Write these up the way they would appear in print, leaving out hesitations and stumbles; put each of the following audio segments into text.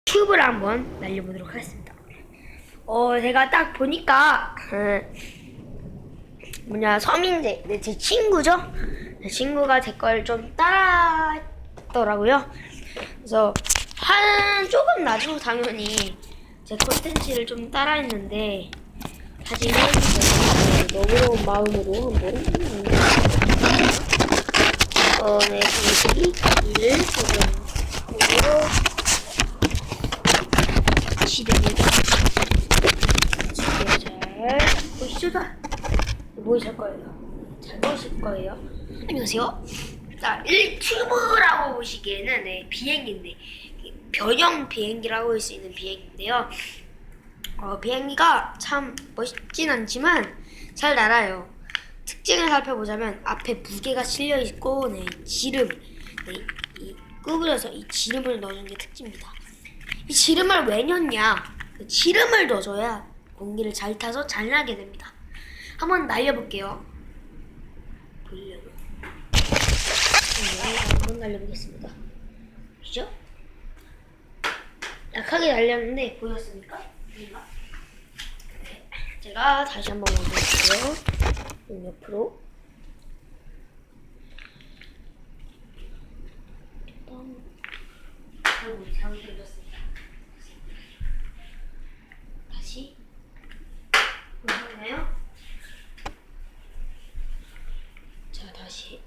튜브를 한번 날려보도록 하겠습니다. 제가 딱 보니까 서민재 제 친구죠. 제 친구가 제 걸 좀 따라했더라고요. 그래서 조금 나중에 당연히 제 콘텐츠를 좀 따라했는데, 하지만 너그러운 마음으로 한번 네, 방식이 조금 시됩니다. 잘 보시죠. 보이실 거예요. 잘 보실 거예요. 안녕하세요. 자, 1튜브라고 보시기에는 비행기인데, 변형 비행기라고 할 수 있는 비행기인데요. 비행기가 참 멋있진 않지만 잘 날아요. 특징을 살펴보자면 앞에 무게가 실려 있고, 지름, 이 구부려서 이 지름을 넣어준 게 특징입니다. 이 지름을 왜 넣냐? 그 지름을 넣어줘야 공기를 잘 타서 잘 나게 됩니다. 한번 날려볼게요. 보이려나? 한번 날려보겠습니다. 보시죠? 약하게 날렸는데 보였습니까? 네. 제가 다시 한번 만들게요. 옆으로. 아이고, 잘못 들렸습니다. 다시. 보이나요? 자, 다시.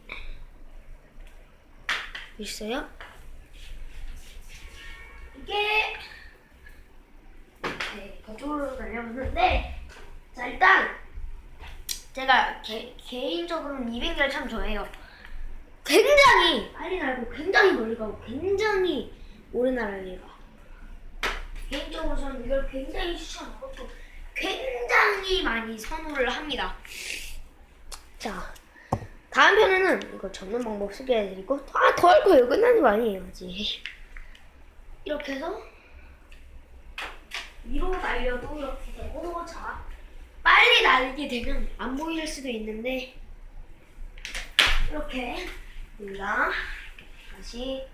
있어요? 이게 저쪽으로 날려보는데, 자, 일단 제가 개인적으로는 이 비행기를 참 좋아해요. 굉장히 빨리 날고 굉장히 멀리 가고 굉장히 오래 날아요. 개인적으로 저는 이걸 굉장히 추천하고 또 굉장히 많이 선호를 합니다. 자, 다음 편에는 이거 접는 방법 소개해드리고, 더 할 거예요. 끝나는 거 아니에요 아직. 이렇게 해서 위로 날려도 이렇게 되고, 자, 빨리 날리게 되면 안 보일 수도 있는데 이렇게 됩니다. 다시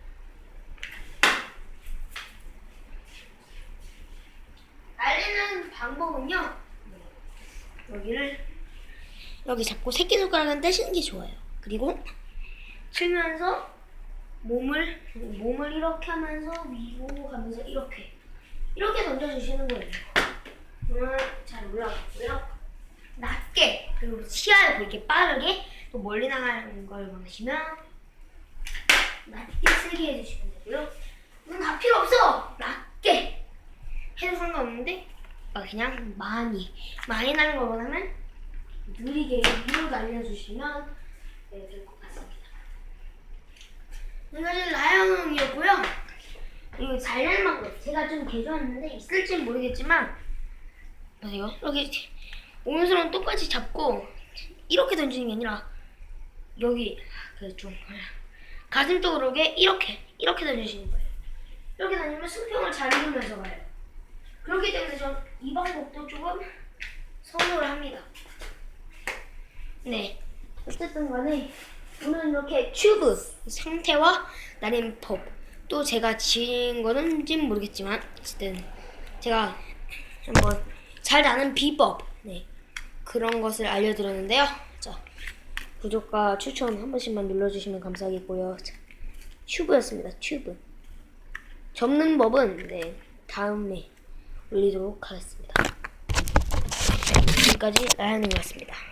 날리는 방법은요, 여기 잡고 새끼손가락은 떼시는 게 좋아요. 그리고 치면서 몸을 이렇게 하면서 위로 가면서 이렇게 던져주시는 거예요. 그러면 잘 올라가고요. 낮게, 그리고 시야를 보이게 빠르게, 또 멀리 나가는 걸 원하시면 낮게 세게 해주시면 되고요. 이건 다 필요 없어! 낮게 해도 상관없는데, 그냥 많이 나는 걸 원하면 느리게 위로 날려주시면 될 것 같습니다. 이것은 라이언형이었고요. 이거 잘 나는 방법 제가 좀 개조했는데 있을지는 모르겠지만, 보세요. 이렇게 오른손은 똑같이 잡고 이렇게 던지는 게 아니라 여기 좀 가슴 쪽으로 이렇게 던지시는 거예요. 이렇게 던지면 수평을 잘 이루면서 가요. 그렇기 때문에 전 이 방법도 조금 선호를 합니다. 네, 어쨌든 간에 오늘 이렇게 튜브 상태와 나는 법, 또 제가 지은 거는지는 모르겠지만 어쨌든 제가 한번 잘 나는 비법, 그런 것을 알려드렸는데요. 자, 구독과 추천 한 번씩만 눌러주시면 감사하겠고요. 자, 튜브였습니다. 튜브 접는 법은 다음에 올리도록 하겠습니다. 지금까지 라이언이었습니다.